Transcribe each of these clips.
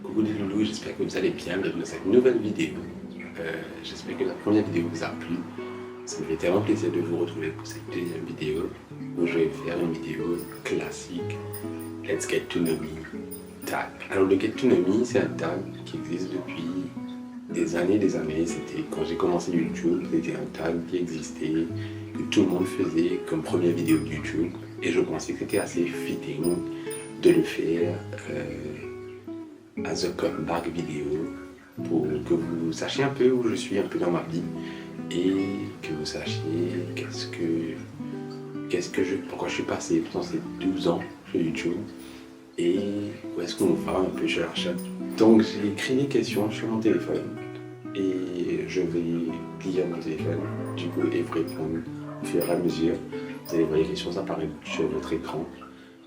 Coucou les loulous, j'espère que vous allez bien. Bienvenue dans cette nouvelle vidéo. J'espère que la première vidéo vous a plu. Ça me fait tellement plaisir de vous retrouver pour cette deuxième vidéo où je vais faire une vidéo classique. Let's Get to Know Me tag. Alors le Get to Know Me, c'est un tag qui existe depuis des années. C'était quand j'ai commencé YouTube, c'était un tag qui existait, que tout le monde faisait comme première vidéo de YouTube. Et je pensais que c'était assez fitting de le faire as a comeback vidéo pour que vous sachiez un peu où je suis un peu dans ma vie et que vous sachiez pourquoi je suis passé pendant ces 12 ans sur YouTube et où est-ce qu'on va un peu sur la chaîne. Donc j'ai écrit des questions sur mon téléphone et je vais lire mon téléphone du coup et vous répondre au fur et à mesure. Vous allez voir les questions apparaître sur votre écran.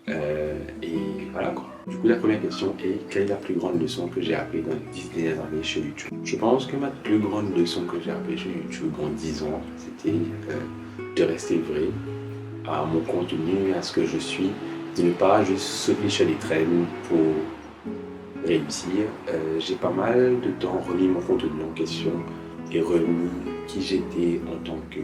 Et voilà quoi. Du coup la première question est: quelle est la plus grande leçon que j'ai appris dans les 10 dernières années chez YouTube? Je pense que ma plus grande leçon que j'ai appris chez YouTube en 10 ans, c'était de rester vrai à mon contenu, à ce que je suis, de ne pas juste sauter sur les traînes pour réussir. J'ai pas mal de temps remis mon contenu en question et remis qui j'étais en tant que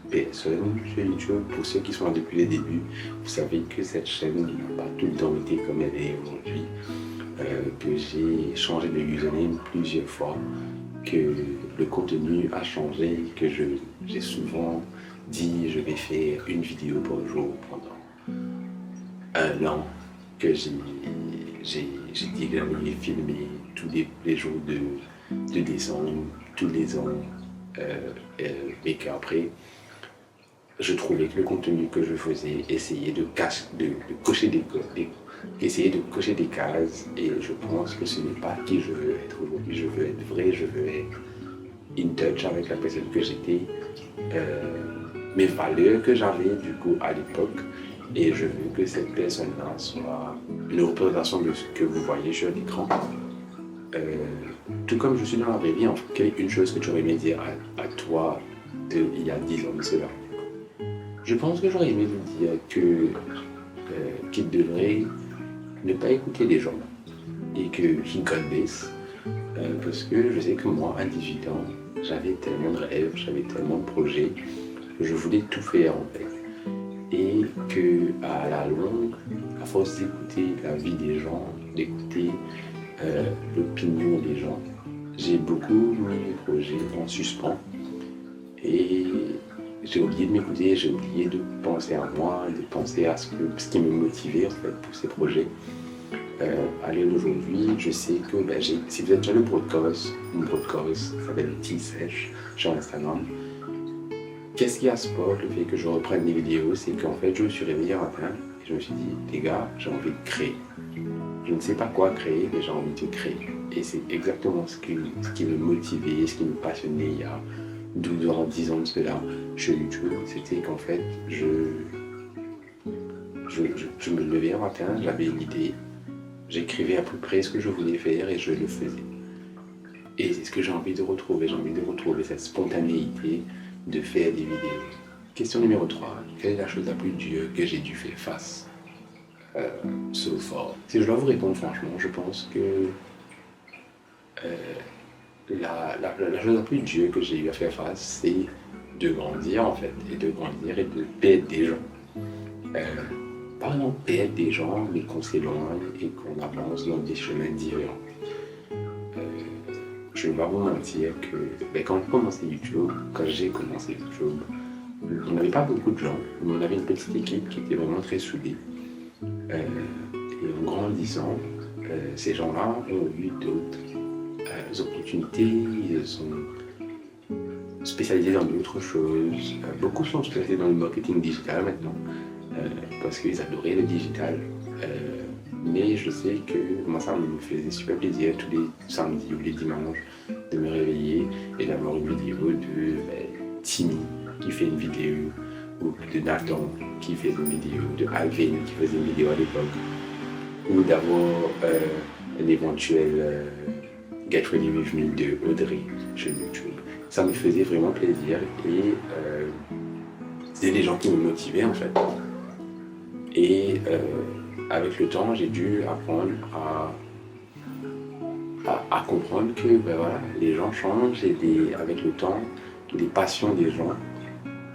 personne sur YouTube. Pour ceux qui sont là depuis les débuts, vous savez que cette chaîne n'a pas tout le temps été comme elle est aujourd'hui, que j'ai changé de username plusieurs fois, que le contenu a changé, que j'ai souvent dit je vais faire une vidéo par jour pendant un an, que j'ai dit que j'allais filmer tous les jours de décembre, tous les ans, et qu'après je trouvais que le contenu que je faisais essayait de cocher des cases, et je pense que ce n'est pas qui je veux être aujourd'hui. Je veux être vrai, je veux être in touch avec la personne que j'étais, mes valeurs que j'avais du coup à l'époque, et je veux que cette personne-là soit une représentation de ce que vous voyez sur l'écran. Tout comme je suis dans la vraie vie, en fait, quelle est une chose que tu aurais aimé dire à toi il y a 10 ans de cela? Je pense que j'aurais aimé vous dire qu'il devrait ne pas écouter les gens et que he got this, parce que je sais que moi, à 18 ans, j'avais tellement de rêves, j'avais tellement de projets, que je voulais tout faire en fait. Et que à la longue, à force d'écouter la vie des gens, d'écouter l'opinion des gens, j'ai beaucoup mis mes projets en suspens et j'ai oublié de m'écouter, j'ai oublié de penser à moi, de penser à ce qui me motivait en fait pour ces projets. À l'heure d'aujourd'hui, je sais que si vous êtes déjà le broadcast, mon broadcast s'appelle T-Sèche sur Instagram. Qu'est-ce qui a sport le fait que je reprenne les vidéos? C'est qu'en fait je me suis réveillé un matin et je me suis dit, les gars, j'ai envie de créer. Je ne sais pas quoi créer, mais j'ai envie de créer. Et c'est exactement ce qui me motivait, ce qui me passionnait il y a 12 ans, 10 ans de cela sur YouTube. C'était qu'en fait, je me levais un matin, j'avais une idée, j'écrivais à peu près ce que je voulais faire et je le faisais. Et c'est ce que j'ai envie de retrouver. J'ai envie de retrouver cette spontanéité de faire des vidéos. Question numéro 3. Quelle est la chose la plus dure que j'ai dû faire face so far? Si je dois vous répondre franchement, je pense que la chose la plus dure que j'ai eu à faire face, c'est de grandir en fait, et de perdre des gens. Pas vraiment perdre des gens, mais qu'on s'éloigne et qu'on avance dans des chemins différents. Je ne vais pas vous mentir que quand j'ai commencé YouTube, on n'avait pas beaucoup de gens, mais on avait une petite équipe qui était vraiment très soudée. Et en grandissant, ces gens-là ont eu d'autres opportunités, ils sont spécialisés dans d'autres choses. Beaucoup sont spécialisés dans le marketing digital maintenant, parce qu'ils adoraient le digital. Mais je sais que moi, ça me faisait super plaisir tous les samedis ou les dimanches de me réveiller et d'avoir une vidéo de Timmy qui fait une vidéo, ou de Nathan qui fait une vidéo, de Alvin qui faisait une vidéo à l'époque, ou d'avoir un éventuel Get Ready With Me de Audrey sur YouTube. Ça me faisait vraiment plaisir et c'était des gens qui me motivaient en fait. Et avec le temps, j'ai dû apprendre à comprendre que ben voilà, les gens changent et avec le temps, les passions des gens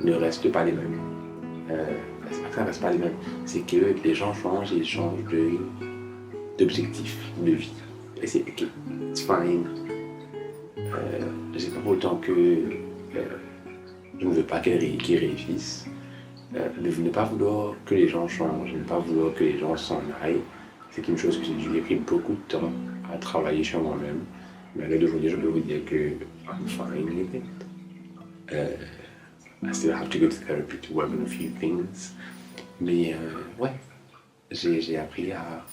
ne restent pas les mêmes. C'est pas que ça reste pas les mêmes, c'est que les gens changent et ils changent d'objectif de vie. Et c'est ok, it's fine. C'est pas pour autant que je ne veux pas qu'ils réussissent. Ne pas vouloir que les gens changent, ne pas vouloir que les gens s'en aillent, c'est une chose que j'ai pris beaucoup de temps à travailler sur moi-même. Mais à l'heure d'aujourd'hui, je peux vous dire que I'm fine with it. I still have to go to therapy to work on a few things. Mais ouais, j'ai appris à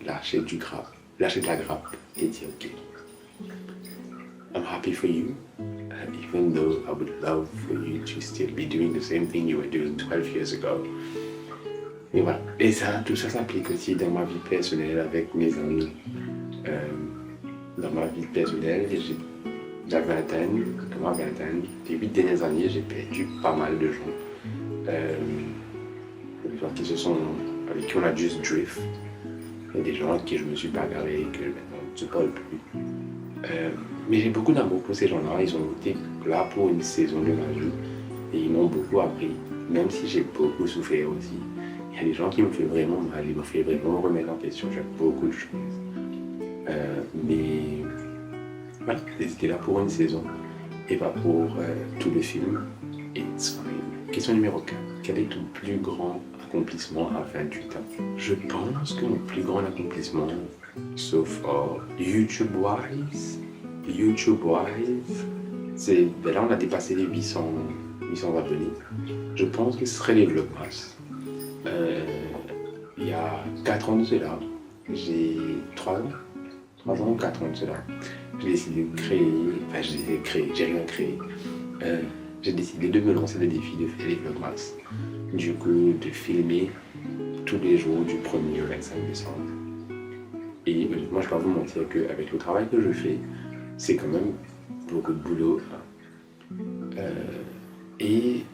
lâcher de la grappe et dire ok, I'm happy for you, even though I would love for you to still be doing the same thing you were doing 12 years ago. Et voilà. Et ça, tout ça s'applique aussi dans ma vie personnelle avec mes amis. Dans ma vie personnelle, j'ai la vingtaine, dans ma vingtaine, les 8 dernières années, j'ai perdu pas mal de gens. Des gens qui avec qui on a juste drift. Il y a des gens avec qui je me suis bagarré et que maintenant je ne parle plus. Mais j'ai beaucoup d'amour pour ces gens-là. Ils ont été là pour une saison de ma vie et ils m'ont beaucoup appris, même si j'ai beaucoup souffert aussi. Il y a des gens qui me font vraiment mal, ils me font vraiment remettre en question sur beaucoup de choses. Mais voilà, ils étaient là pour une saison et pas pour tout le film. It's fine. Question numéro 4. Quel est ton plus grand accomplissement à 28 ans? Je pense que mon plus grand accomplissement, so far, YouTube-wise, c'est, ben là on a dépassé les 800 abonnés. Je pense que ce serait les Vlogmas. Il y a 4 ans de cela, j'ai 3 ans ou 4 ans de cela, j'ai décidé de j'ai rien créé. J'ai décidé de me lancer le défi de faire les Vlogmas. Du coup, de filmer tous les jours du 1er au 25 décembre. Et moi, je ne vais pas vous mentir qu'avec le travail que je fais, c'est quand même beaucoup de boulot. Et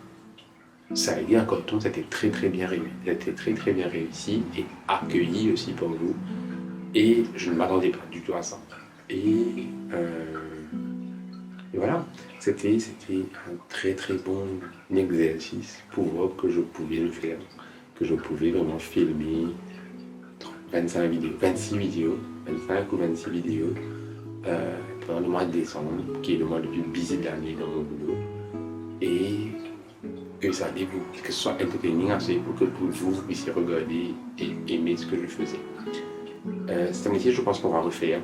ça a été un coton, c'était très très bien réussi et accueilli aussi pour vous. Et je ne m'attendais pas du tout à ça. Et voilà, c'était un très très bon exercice pour voir que je pouvais le faire, que je pouvais vraiment filmer 25 vidéos, 25 ou 26 vidéos pendant le mois de décembre, qui est le mois le plus busy de l'année dans mon boulot. Et que ça allait que ce soit entertaining assez pour que vous puissiez regarder et aimer ce que je faisais. Cette année-ci, je pense qu'on va refaire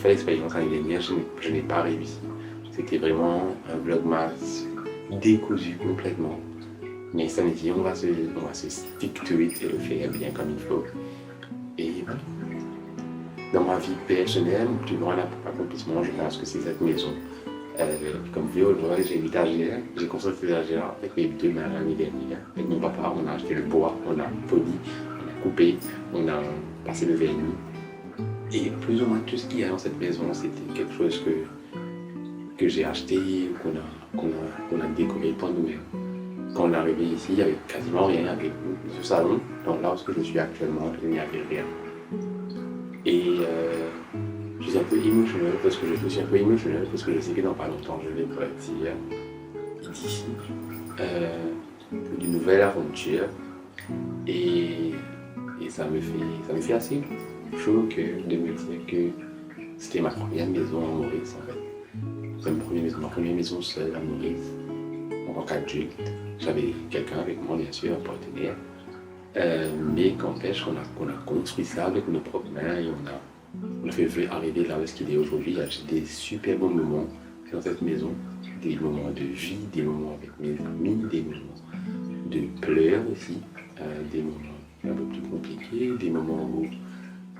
l'expérience l'année dernière, je n'ai pas réussi. C'était vraiment un vlogmas décousu complètement. Mais cette année-ci, on va se stick to it et le faire bien comme il faut. Et voilà. Dans ma vie personnelle, mon plus grand accomplissement, je pense que c'est cette maison. Comme vous voyez aujourd'hui, j'ai 8 AGR. J'ai construit ces AGR avec mes 2 mains l'année dernière. Avec mon papa, on a acheté le bois, on a poli, on a coupé, on a passé le vernis. Et plus ou moins tout ce qu'il y a dans cette maison, c'était quelque chose que j'ai acheté, qu'on a décoré pour nous-mêmes. Quand on est arrivé ici, il n'y avait quasiment rien avec ce salon. Donc là où je suis actuellement, il n'y avait rien. Et je suis un peu émotionnel parce que je sais que dans pas longtemps, je vais partir d'ici pour une nouvelle aventure. Et ça me fait assez chaud au cœur de me dire que c'était ma première maison à Maurice en fait. C'est ma première maison seule à Maurice, en tant qu'adulte. J'avais quelqu'un avec moi, bien sûr, un partenaire. Mais qu'empêche qu'on a construit ça avec nos propres mains et on a fait arriver là où ce qu'il est aujourd'hui. J'ai des super bons moments dans cette maison, des moments de vie, des moments avec mes amis, des moments de pleurs aussi, des moments un peu plus compliqués, des moments où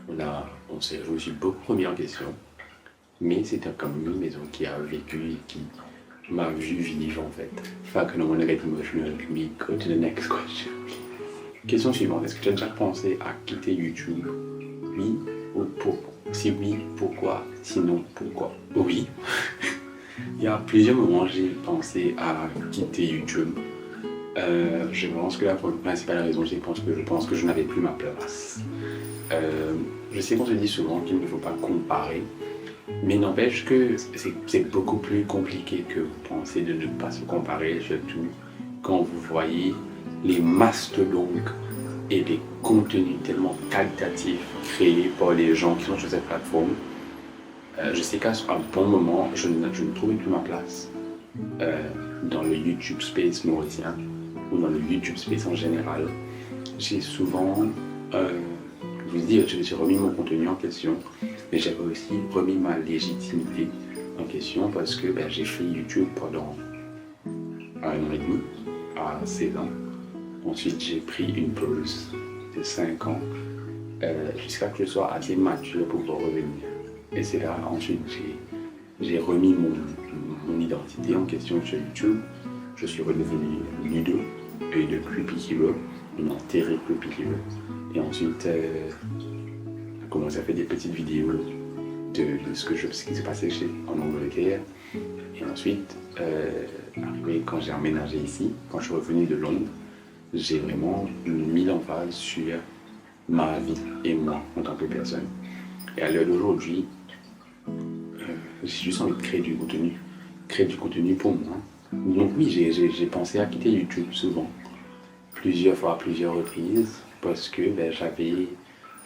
je me suis beaucoup remis en question. Mais c'était quand même une maison qui a vécu et qui m'a vu vivre en fait. Fait que non, on get emotional, we go to the next question. Question suivante, est-ce que tu as déjà pensé à quitter YouTube? Oui ou pourquoi? Si oui, pourquoi? Sinon, pourquoi? Oui. Il y a plusieurs moments j'ai pensé à quitter YouTube. Je pense que la principale raison, je pense que je n'avais plus ma place. Je sais qu'on se dit souvent qu'il ne faut pas comparer, Mais n'empêche que c'est beaucoup plus compliqué que vous pensez de ne pas se comparer, surtout quand vous voyez les mastodontes et les contenus tellement qualitatifs créés par les gens qui sont sur cette plateforme. Je sais qu'à un bon moment, je ne trouvais plus ma place dans le YouTube Space mauricien ou dans le YouTube Space en général. J'ai souvent, je vous dis, j'ai remis mon contenu en question, mais j'avais aussi remis ma légitimité en question parce que j'ai fait YouTube pendant 1 an et demi, à 16 ans. Ensuite, j'ai pris une pause de 5 ans jusqu'à ce que je sois assez mature pour pouvoir revenir. Et c'est là, ensuite, j'ai remis mon identité en question sur YouTube. Je suis redevenu Ludo et de Creepy Hero, une enterrée Creepy Hero. Et ensuite, j'ai commencé à faire des petites vidéos de ce qui s'est passé en Angleterre. Et ensuite, arrivé quand j'ai emménagé ici, quand je suis revenu de Londres, j'ai vraiment mis l'emphase sur ma vie et moi en tant que personne. Et à l'heure d'aujourd'hui, j'ai juste envie de créer du contenu pour moi. Donc oui, j'ai pensé à quitter YouTube souvent, plusieurs fois, à plusieurs reprises, parce que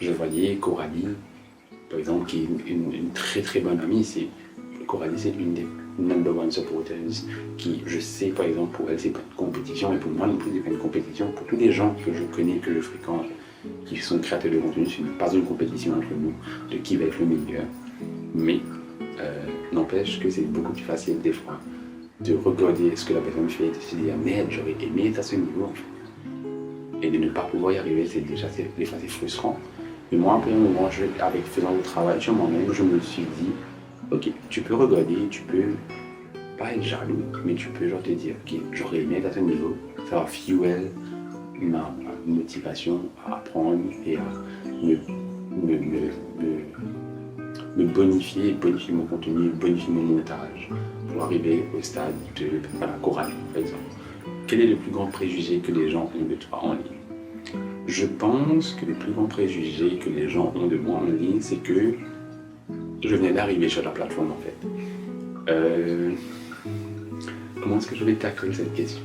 je voyais Coralie, par exemple, qui est une très très bonne amie. Coralie, c'est l'une des number one supporters, qui, je sais, par exemple, pour elle, c'est pas une compétition, et pour moi non plus, c'est pas une compétition. Pour tous les gens que je connais, que je fréquente, qui sont créateurs de contenu, ce n'est pas une compétition entre nous de qui va être le meilleur. Mais n'empêche que c'est beaucoup plus facile des fois de regarder ce que la personne fait et de se dire merde, j'aurais aimé être à ce niveau en fait. Et de ne pas pouvoir y arriver, des fois c'est frustrant. Mais moi, après un moment, avec faisant le travail sur moi-même, je me suis dit ok, tu peux regarder, tu peux pas être jaloux, mais tu peux genre te dire ok, j'aurais aimé être à ce niveau, ça va fuel ma motivation à apprendre et à me bonifier mon contenu, bonifier mon montage pour arriver au stade de Coralie, par exemple. Quel est le plus grand préjugé que les gens ont de toi en ligne? Je pense que le plus grand préjugé que les gens ont de moi en ligne, c'est que je venais d'arriver sur la plateforme en fait. Comment est-ce que je vais tacler cette question?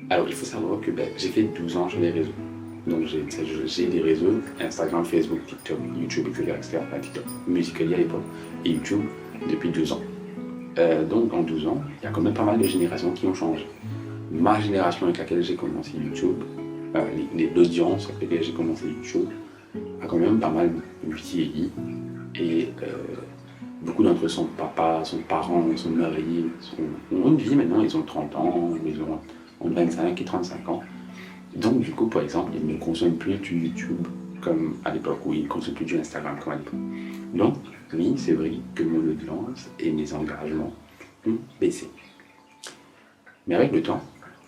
Alors il faut savoir que j'ai fait 12 ans sur les réseaux. Donc j'ai des réseaux, Instagram, Facebook, TikTok, YouTube, etc. TikTok, Musical.ly à l'époque, et YouTube depuis 12 ans. Donc en 12 ans, il y a quand même pas mal de générations qui ont changé. Ma génération avec laquelle j'ai commencé YouTube, l'audience avec laquelle j'ai commencé YouTube, a quand même pas mal vieilli. Et beaucoup d'entre eux sont papas, sont parents, sont mariés, ont une vie maintenant, ils ont 30 ans, ils ont entre 25 et 35 ans. Donc du coup, par exemple, ils ne consomment plus du YouTube comme à l'époque, ou ils ne consomment plus du Instagram comme à l'époque. Donc oui, c'est vrai que mon audience et mes engagements ont baissé. Mais avec le temps,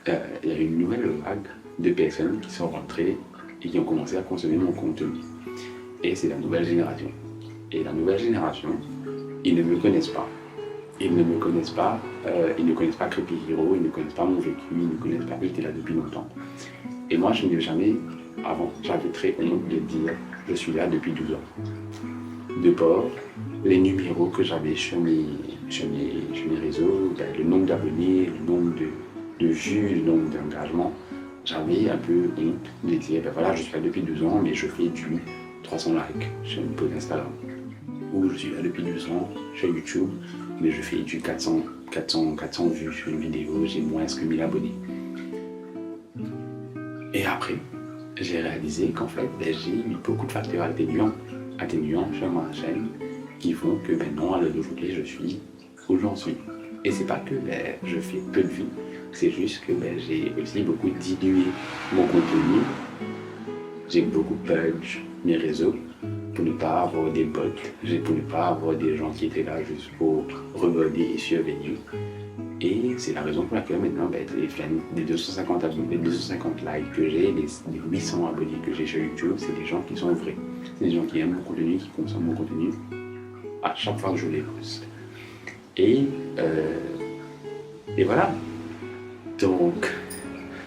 il y a eu une nouvelle vague de personnes qui sont rentrées et qui ont commencé à consommer mon contenu. Et c'est la nouvelle génération. Et la nouvelle génération, ils ne me connaissent pas. Ils ne me connaissent pas, ils ne connaissent pas Creepy Hero, ils ne connaissent pas mon vécu, ils ne connaissent pas que j'étais là depuis longtemps. Et moi, je n'ai jamais, avant, j'avais très honte de dire je suis là depuis 12 ans. De par les numéros que j'avais sur mes réseaux, le nombre d'abonnés, le nombre de vues, le nombre d'engagements, j'avais un peu honte de dire voilà, je suis là depuis 12 ans, mais je fais du 300 likes sur une page Instagram. Ou je suis là depuis 12 ans sur YouTube, mais je fais du 400 vues sur une vidéo, j'ai moins que 1000 abonnés. Et après, j'ai réalisé qu'en fait, j'ai eu beaucoup de facteurs atténuants sur ma chaîne qui font que non, à l'heure d'aujourd'hui, je suis où j'en suis. Et c'est pas que je fais peu de vues, c'est juste que j'ai aussi beaucoup dilué mon contenu, j'ai beaucoup purge mes réseaux pour ne pas avoir des bots, pour ne pas avoir des gens qui étaient là juste pour regarder et surveiller. Et c'est la raison pour laquelle maintenant, les 250 abonnés, les 250 likes que j'ai, les 800 abonnés que j'ai sur YouTube, c'est des gens qui sont vrais. C'est des gens qui aiment mon contenu, qui consomment mon contenu à chaque fois que je les poste. Et voilà. Donc,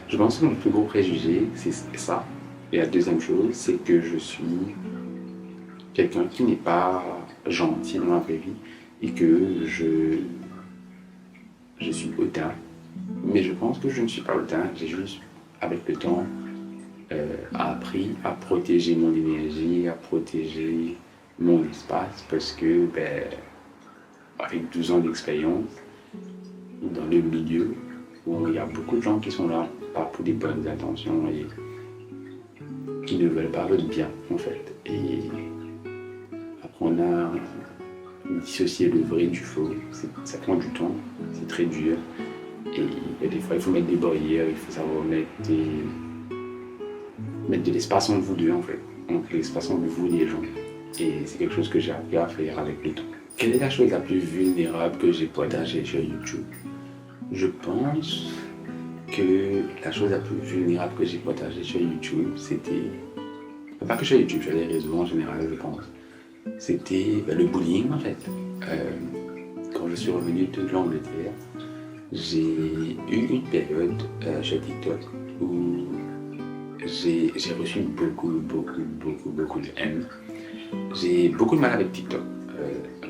je pense que mon plus gros préjugé, c'est ça. Et la deuxième chose, c'est que je suis quelqu'un qui n'est pas gentil dans la vraie vie et que je suis hautain. Mais je pense que je ne suis pas hautain, j'ai juste, avec le temps, appris à protéger mon énergie, à protéger mon espace parce que, avec 12 ans d'expérience dans le milieu, où il y a beaucoup de gens qui sont là, pas pour des bonnes intentions et qui ne veulent pas votre bien, en fait. Et apprendre à dissocier le vrai du faux, ça prend du temps, c'est très dur. Et des fois, il faut mettre des barrières, il faut savoir mettre de l'espace entre vous deux, en fait, entre l'espace entre vous et les gens. Et c'est quelque chose que j'ai appris à faire avec le temps. Quelle est la chose la plus vulnérable que j'ai partagée sur YouTube? Je pense que la chose la plus vulnérable que j'ai partagée sur YouTube, c'était, pas que sur YouTube, sur les réseaux en général, je pense, c'était le bullying, en fait. Quand je suis revenu de l'Angleterre, j'ai eu une période sur TikTok où j'ai reçu beaucoup de haine. J'ai beaucoup de mal avec TikTok.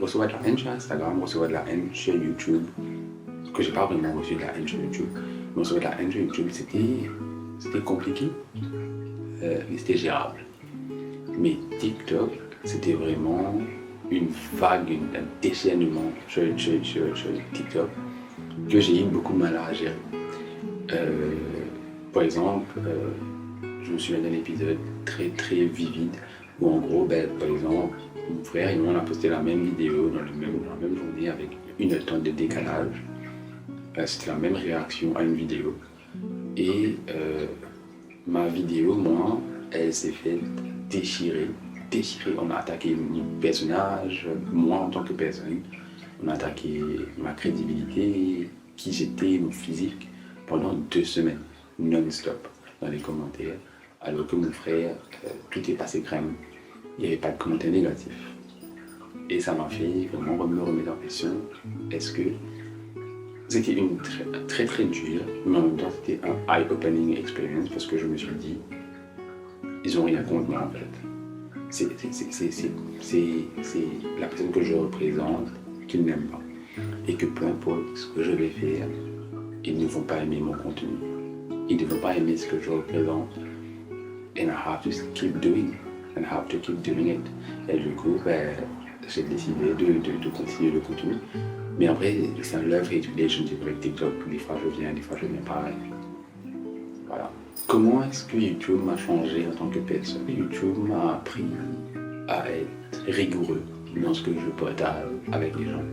Recevoir de la haine sur Instagram, recevoir de la haine sur YouTube, que j'ai pas vraiment reçu de la haine sur YouTube, mais recevoir de la haine sur YouTube, c'était compliqué, mais c'était gérable. Mais TikTok, c'était vraiment une vague, un déchaînement sur TikTok que j'ai eu beaucoup de mal à gérer. Par exemple, je me souviens d'un épisode très vivide où en gros, par exemple, mon frère et moi on a posté la même vidéo dans la même journée avec 1 heure de décalage. C'était la même réaction à une vidéo. Et ma vidéo, moi, elle s'est fait déchirer. On a attaqué mon personnage, moi en tant que personne. On a attaqué ma crédibilité, qui j'étais, mon physique, pendant 2 semaines, non-stop, dans les commentaires. Alors que mon frère, tout est passé crème. Il n'y avait pas de commentaires négatifs. Et ça m'a fait vraiment me remettre en question. Est-ce que c'était une très dure, mais en même temps c'était un eye-opening experience parce que je me suis dit, ils n'ont rien contre moi en fait. C'est la personne que je représente qu'ils n'aiment pas. Et que peu importe ce que je vais faire, ils ne vont pas aimer mon contenu. Ils ne vont pas aimer ce que je représente. And I have to keep doing. And I have to keep doing it. Et du coup, j'ai décidé de continuer le contenu. Mais après, c'est un love-hate relationship avec TikTok. Des fois je viens pas. Voilà. Comment est-ce que YouTube m'a changé en tant que personne? YouTube m'a appris à être rigoureux dans ce que je partage avec les gens,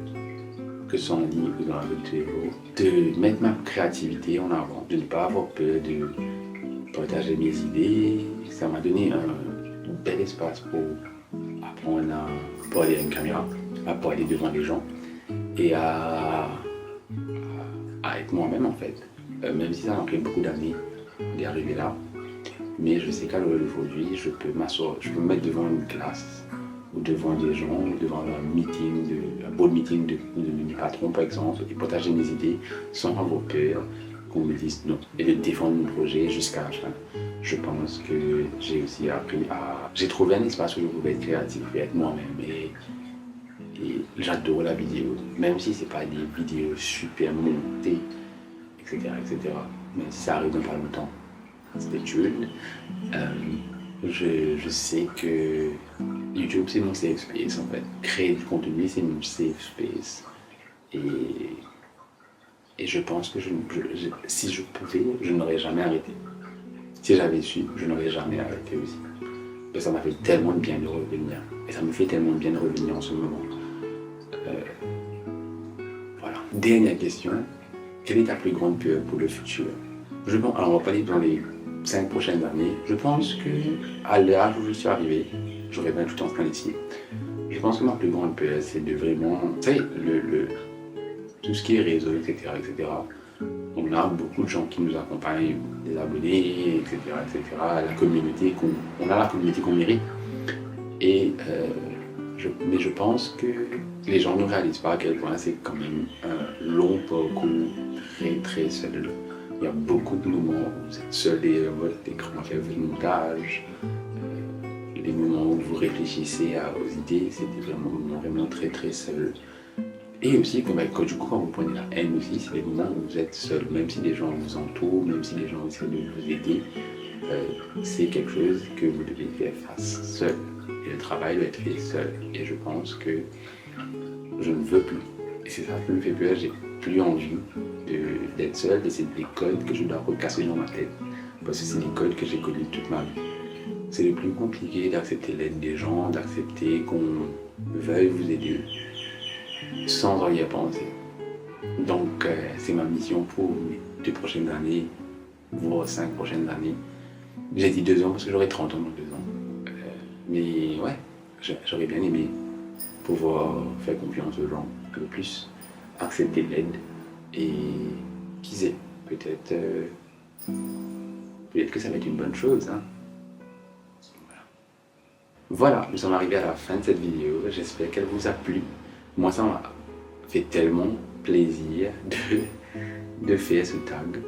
que ce soit en ligne ou dans la vie de tous les jours, de mettre ma créativité en avant, de ne pas avoir peur de partager mes idées. Ça m'a donné un bel espace pour apprendre à parler à une caméra, à parler devant les gens et à être moi-même en fait. Même si ça m'a pris beaucoup d'années d'y arriver là, mais je sais qu'à l'heure d'aujourd'hui, je peux m'asseoir, je peux me mettre devant une classe ou devant des gens, ou devant un board meeting de mes patrons par exemple, et partager mes idées sans avoir peur qu'on me dise non, et de défendre mon projet jusqu'à la fin. Je pense que j'ai aussi appris à... J'ai trouvé un espace où je pouvais être créatif et être moi-même, et j'adore la vidéo, même si c'est pas des vidéos super montées, etc. Même si ça arrive dans pas longtemps, c'était tuned. Je sais que YouTube c'est mon safe space en fait. Créer du contenu c'est mon safe space. Et je pense que si je pouvais, je n'aurais jamais arrêté. Si j'avais su, je n'aurais jamais arrêté aussi. Et ça m'a fait tellement de bien de revenir. Et ça me fait tellement de bien de revenir en ce moment. Voilà. Dernière question. Quelle est ta plus grande peur pour le futur? Alors on va parler dans les 5 prochaines années. Je pense qu'à l'âge où je suis arrivé, j'aurais 28 ans cette année-ci. Je pense que ma plus grande peur, c'est de vraiment... Vous savez, tout ce qui est réseau, etc. On a beaucoup de gens qui nous accompagnent, des abonnés, etc. La communauté on a la communauté qu'on mérite. Mais je pense que les gens ne réalisent pas à quel point c'est quand même un long parcours très seul. Il y a beaucoup de moments où vous êtes seul derrière votre écran, faire votre montage, les moments où vous réfléchissez aux idées, c'est des moments vraiment très très seuls. Et aussi, du coup, quand vous prenez la haine aussi, c'est des moments où vous êtes seul, même si les gens vous entourent, même si les gens essaient de vous aider, c'est quelque chose que vous devez faire face seul. Et le travail doit être fait seul. Et je pense que je ne veux plus. Et c'est ça qui me fait peur, j'ai plus envie d'être seul et c'est des codes que je dois recasser dans ma tête. Parce que c'est des codes que j'ai connus toute ma vie. C'est le plus compliqué d'accepter l'aide des gens, d'accepter qu'on veuille vous aider sans en y penser. Donc c'est ma mission pour les 2 prochaines années, voire 5 prochaines années. J'ai dit 2 ans parce que j'aurai 30 ans dans 2 ans. Mais ouais, j'aurais bien aimé pouvoir faire confiance aux gens un peu plus, accepter l'aide et qui sait, peut-être que ça va être une bonne chose. Hein. Voilà, nous sommes arrivés à la fin de cette vidéo. J'espère qu'elle vous a plu. Moi, ça m'a fait tellement plaisir de faire ce tag.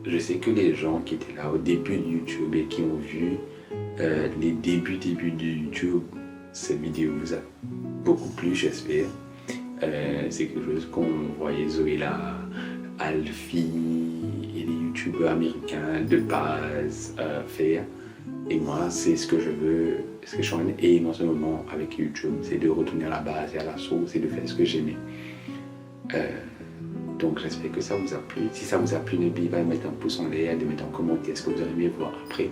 Je sais que les gens qui étaient là au début de YouTube et qui ont vu les débuts de YouTube, cette vidéo vous a beaucoup plu, j'espère. C'est quelque chose qu'on voyait Zoéla, Alfie et les youtubeurs américains de base faire. Et moi, c'est ce que je veux, ce que je suis en train d'aimer en ce moment avec YouTube, c'est de retourner à la base et à la source et de faire ce que j'aimais. Donc j'espère que ça vous a plu. Si ça vous a plu, n'oubliez pas de mettre un pouce en l'air, de mettre en commentaire ce que vous aimez voir après.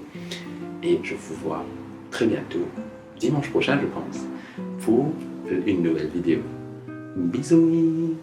Et je vous vois très bientôt, dimanche prochain je pense, pour une nouvelle vidéo. Bisous!